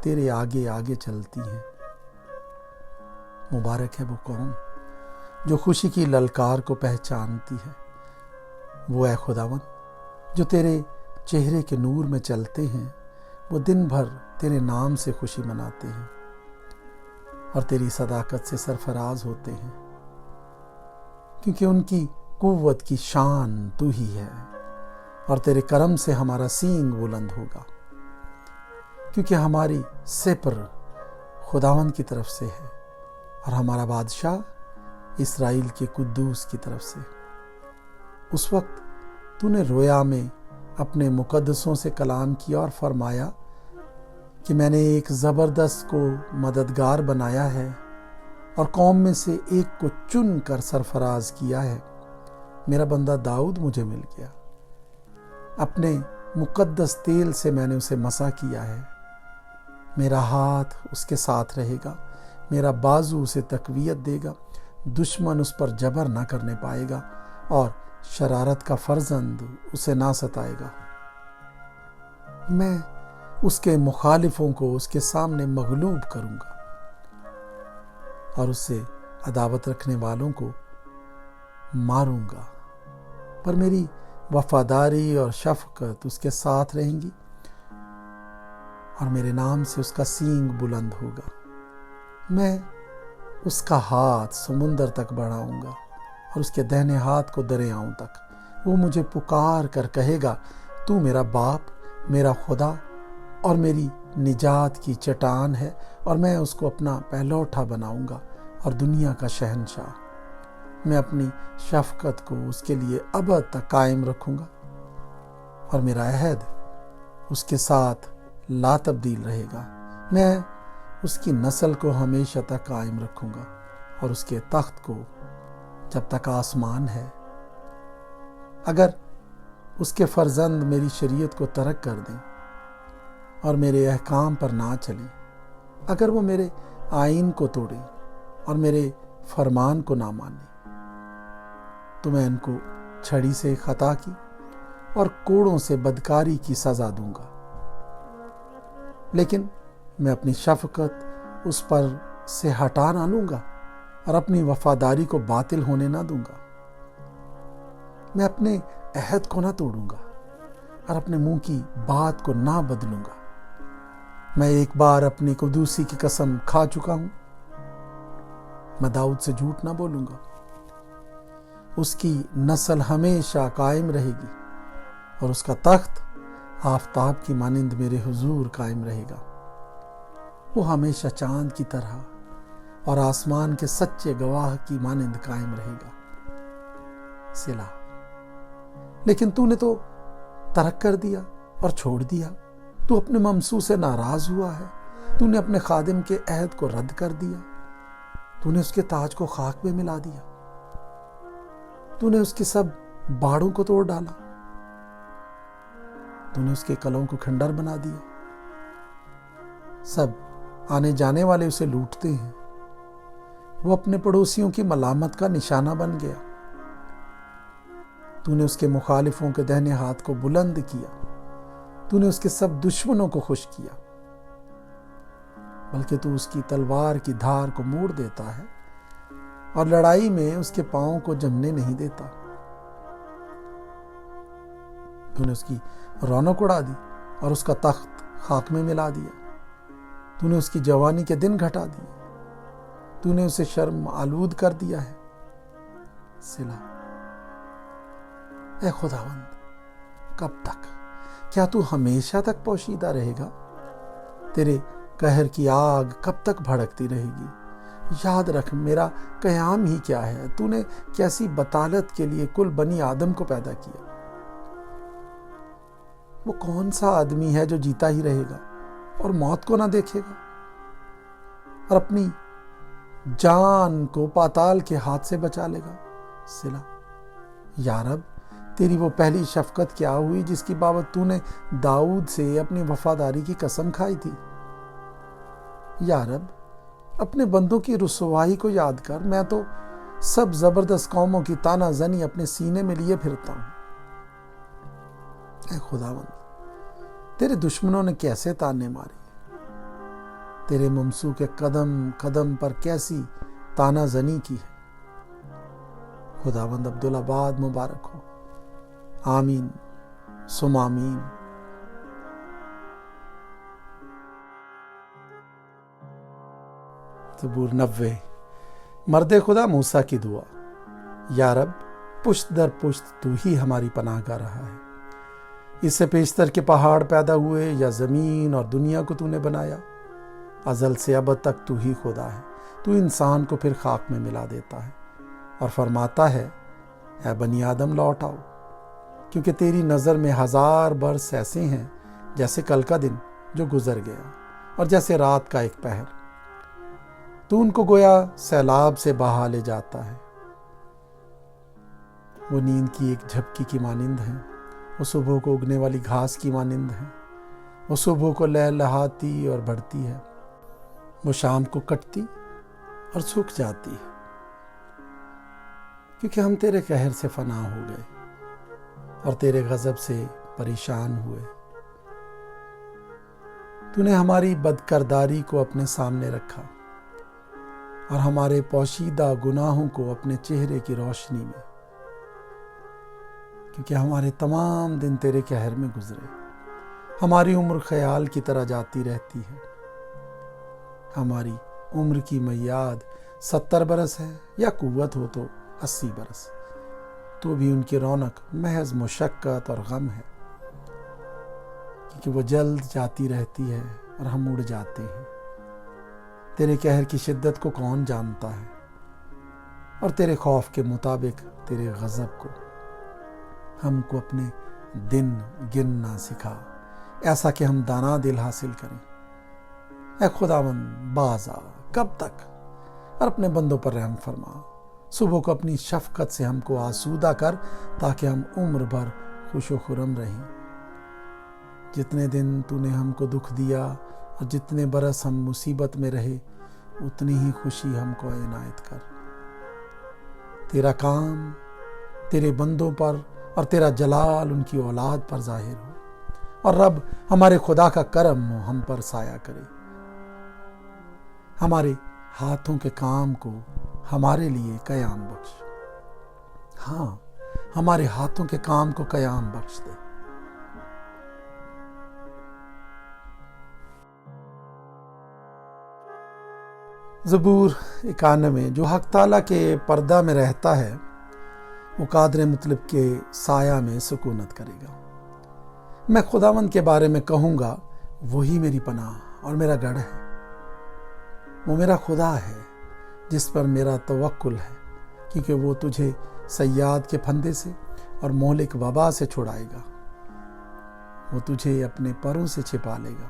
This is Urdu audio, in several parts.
تیرے آگے آگے چلتی ہیں۔ مبارک ہے وہ قوم جو خوشی کی للکار کو پہچانتی ہے۔ وہ اے خداوند جو تیرے چہرے کے نور میں چلتے ہیں، وہ دن بھر تیرے نام سے خوشی مناتے ہیں اور تیری صداقت سے سرفراز ہوتے ہیں، کیونکہ ان کی قوت کی شان تو ہی ہے، اور تیرے کرم سے ہمارا سینگ بلند ہوگا، کیونکہ ہماری سپر خداوند کی طرف سے ہے اور ہمارا بادشاہ اسرائیل کے قدوس کی طرف سے۔ اس وقت تو نے رویا میں اپنے مقدسوں سے کلام کیا اور فرمایا کہ میں نے ایک زبردست کو مددگار بنایا ہے اور قوم میں سے ایک کو چن کر سرفراز کیا ہے۔ میرا بندہ داؤد مجھے مل گیا، اپنے مقدس تیل سے میں نے اسے مسح کیا ہے۔ میرا ہاتھ اس کے ساتھ رہے گا، میرا بازو اسے تقویت دے گا، دشمن اس پر جبر نہ کرنے پائے گا اور شرارت کا فرزند اسے نہ ستائے گا۔ میں اس کے مخالفوں کو اس کے سامنے مغلوب کروں گا اور اس سے عداوت رکھنے والوں کو ماروں گا، پر میری وفاداری اور شفقت اس کے ساتھ رہیں گی اور میرے نام سے اس کا سینگ بلند ہوگا۔ میں اس کا ہاتھ سمندر تک بڑھاؤں گا اور اس کے دہنے ہاتھ کو دریاؤں تک۔ وہ مجھے پکار کر کہے گا، تو میرا باپ، میرا خدا اور میری نجات کی چٹان ہے، اور میں اس کو اپنا پہلوٹا بناؤں گا اور دنیا کا شہنشاہ۔ میں اپنی شفقت کو اس کے لیے ابد تک قائم رکھوں گا اور میرا عہد اس کے ساتھ لا تبدیل رہے گا۔ میں اس کی نسل کو ہمیشہ تک قائم رکھوں گا اور اس کے تخت کو جب تک آسمان ہے۔ اگر اس کے فرزند میری شریعت کو ترک کر دیں اور میرے احکام پر نہ چلیں، اگر وہ میرے آئین کو توڑیں اور میرے فرمان کو نہ مانیں، تو میں ان کو چھڑی سے خطا کی اور کوڑوں سے بدکاری کی سزا دوں گا، لیکن میں اپنی شفقت اس پر سے ہٹا نہ لوں گا اور اپنی وفاداری کو باطل ہونے نہ دوں گا۔ میں اپنے عہد کو نہ توڑوں گا اور اپنے منہ کی بات کو نہ بدلوں گا۔ میں ایک بار اپنی قدوسی کی قسم کھا چکا ہوں، میں داؤد سے جھوٹ نہ بولوں گا۔ اس کی نسل ہمیشہ قائم رہے گی اور اس کا تخت آفتاب کی مانند میرے حضور قائم رہے گا۔ وہ ہمیشہ چاند کی طرح اور آسمان کے سچے گواہ کی مانند قائم رہے گا۔ صلہ۔ لیکن تو نے تو ترک کر دیا اور چھوڑ دیا، تو اپنے ممسو سے ناراض ہوا ہے، تو نے اپنے خادم کے عہد کو رد کر دیا، تو نے اس کے تاج کو خاک میں ملا دیا، تو نے اس کے سب باڑوں کو توڑ ڈالا، تو نے اس کے قلعوں کو کھنڈر بنا دیا۔ سب آنے جانے والے اسے لوٹتے ہیں، وہ اپنے پڑوسیوں کی ملامت کا نشانہ بن گیا۔ تو نے اس کے مخالفوں کے دہنے ہاتھ کو بلند کیا، تو نے اس کے سب دشمنوں کو خوش کیا، بلکہ تو اس کی تلوار کی دھار کو موڑ دیتا ہے اور لڑائی میں اس کے پاؤں کو جمنے نہیں دیتا۔ تو نے اس کی رونق اڑا دی اور اس کا تخت خاک میں ملا دیا، تو نے اس کی جوانی کے دن گھٹا دیے، تو نے اسے شرم آلود کر دیا ہے۔ صلہ۔ اے خداوند، کب تک؟ کیا تو ہمیشہ تک پوشیدہ رہے گا؟ تیرے قہر کی آگ کب تک بھڑکتی رہے گی؟ یاد رکھ میرا قیام ہی کیا ہے، تو نے کیسی بطالت کے لیے کل بنی آدم کو پیدا کیا۔ وہ کون سا آدمی ہے جو جیتا ہی رہے گا اور موت کو نہ دیکھے گا اور اپنی جان کو پاتال کے ہاتھ سے بچا لے گا؟ صلہ۔ یا رب، تیری وہ پہلی شفقت کیا ہوئی جس کی بابت تو نے داؤد سے اپنی وفاداری کی قسم کھائی تھی؟ یا رب، اپنے بندوں کی رسوائی کو یاد کر، میں تو سب زبردست قوموں کی تانا زنی اپنے سینے میں لیے پھرتا ہوں۔ اے خداوند، تیرے دشمنوں نے کیسے تانے مارے، تیرے ممسو کے قدم قدم پر کیسی تانا زنی کی ہے۔ خداوند عبدالآباد مبارک ہو، آمین سم آمین۔ زبور 90۔ مرد خدا موسیٰ کی دعا۔ یا رب، پشت در پشت تو ہی ہماری پناہ گاہ رہا ہے۔ اس سے پیشتر کے پہاڑ پیدا ہوئے یا زمین اور دنیا کو تو نے بنایا، ازل سے ابد تک تو ہی خدا ہے۔ تو انسان کو پھر خاک میں ملا دیتا ہے اور فرماتا ہے، اے بنی آدم لوٹ آؤ، کیونکہ تیری نظر میں 1000 برس ایسے ہیں جیسے کل کا دن جو گزر گیا، اور جیسے رات کا ایک پہر۔ تو ان کو گویا سیلاب سے بہا لے جاتا ہے۔ وہ نیند کی ایک جھپکی کی مانند ہیں، وہ صبح کو اگنے والی گھاس کی مانند ہیں۔ وہ صبح کو لہلہاتی اور بڑھتی ہے، وہ شام کو کٹتی اور سوکھ جاتی ہے، کیونکہ ہم تیرے قہر سے فنا ہو گئے اور تیرے غضب سے پریشان ہوئے۔ تو نے ہماری بدکرداری کو اپنے سامنے رکھا اور ہمارے پوشیدہ گناہوں کو اپنے چہرے کی روشنی میں، کیونکہ ہمارے تمام دن تیرے قہر میں گزرے۔ ہماری عمر خیال کی طرح جاتی رہتی ہے۔ ہماری عمر کی میعاد 70 برس ہے، یا قوت ہو تو 80 برس، تو بھی ان کی رونق محض مشقت اور غم ہے، کیونکہ وہ جلد جاتی رہتی ہے اور ہم اڑ جاتے ہیں۔ تیرے قہر کی شدت کو کون جانتا ہے، اور تیرے خوف کے مطابق تیرے غضب کو۔ ہم کو اپنے دن گننا سکھا، ایسا کہ ہم دانا دل حاصل کریں۔ اے خداوند، باز آ، کب تک؟ اور اپنے بندوں پر رحم فرما۔ صبح کو اپنی شفقت سے ہم کو آسودہ کر، تاکہ ہم عمر بھر خوش و خرم رہیں۔ جتنے دن تو نے ہم کو دکھ دیا اور جتنے برس ہم مصیبت میں رہے، اتنی ہی خوشی ہم کو عنایت کر۔ تیرا کام تیرے بندوں پر اور تیرا جلال ان کی اولاد پر ظاہر ہو، اور رب، ہمارے خدا کا کرم ہم پر سایہ کرے۔ ہمارے ہاتھوں کے کام کو ہمارے لیے قیام بخش۔ ہاں، ہمارے ہاتھوں کے کام کو قیام بخش دے۔ زبور 91۔ جو حق تعالیٰ کے پردہ میں رہتا ہے، وہ قادر مطلب کے سایہ میں سکونت کرے گا۔ میں خداوند کے بارے میں کہوں گا، وہی میری پناہ اور میرا گڑھ ہے۔ وہ میرا خدا ہے جس پر میرا توکل ہے، کیونکہ وہ تجھے صیاد کے پھندے سے اور مہلک وبا سے چھڑائے گا۔ وہ تجھے اپنے پروں سے چھپا لے گا،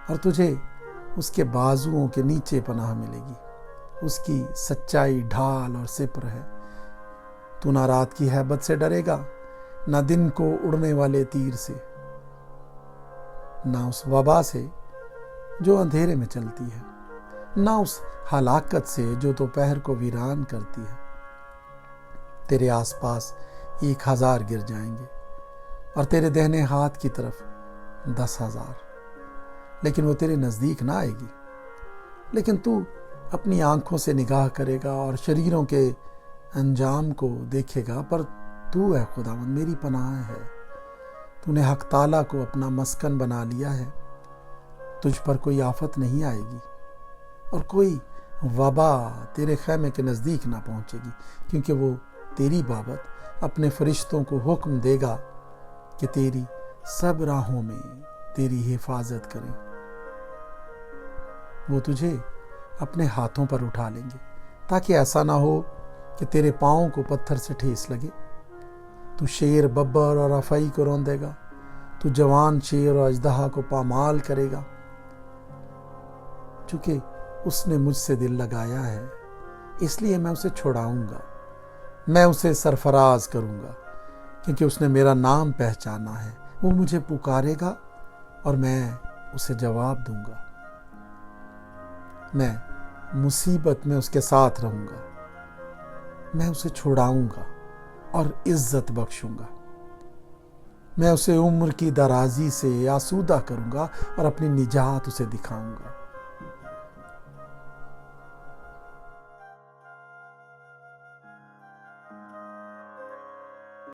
اور تجھے اس کے بازوؤں کے نیچے پناہ ملے گی۔ اس کی سچائی ڈھال اور سپر ہے۔ تو نہ رات کی ہیبت سے ڈرے گا، نہ دن کو اڑنے والے تیر سے، نہ اس وبا سے جو اندھیرے میں چلتی ہے، نہ اس ہلاکت سے جو دوپہر کو ویران کرتی ہے۔ تیرے آس پاس 1000 گر جائیں گے اور تیرے دہنے ہاتھ کی طرف 10,000، لیکن وہ تیرے نزدیک نہ آئے گی۔ لیکن تو اپنی آنکھوں سے نگاہ کرے گا اور شریروں کے انجام کو دیکھے گا، پر تو اے خداوند میری پناہ ہے۔ تو نے حق تعالیٰ کو اپنا مسکن بنا لیا ہے۔ تجھ پر کوئی آفت نہیں آئے گی، اور کوئی وبا تیرے خیمے کے نزدیک نہ پہنچے گی، کیونکہ وہ تیری بابت اپنے فرشتوں کو حکم دے گا کہ تیری سب راہوں میں تیری حفاظت کریں۔ وہ تجھے اپنے ہاتھوں پر اٹھا لیں گے، تاکہ ایسا نہ ہو کہ تیرے پاؤں کو پتھر سے ٹھیس لگے۔ تو شیر، ببر اور افعی کو روندے گا۔ تو جوان شیر اور اژدہا کو پامال کرے گا۔ چونکہ اس نے مجھ سے دل لگایا ہے، اس لیے میں اسے چھڑاؤں گا۔ میں اسے سرفراز کروں گا، کیونکہ اس نے میرا نام پہچانا ہے۔ وہ مجھے پکارے گا اور میں اسے جواب دوں گا۔ میں مصیبت میں اس کے ساتھ رہوں گا۔ میں اسے چھڑاؤں گا اور عزت بخشوں گا۔ میں اسے عمر کی درازی سے آسودہ کروں گا اور اپنی نجات اسے دکھاؤں گا۔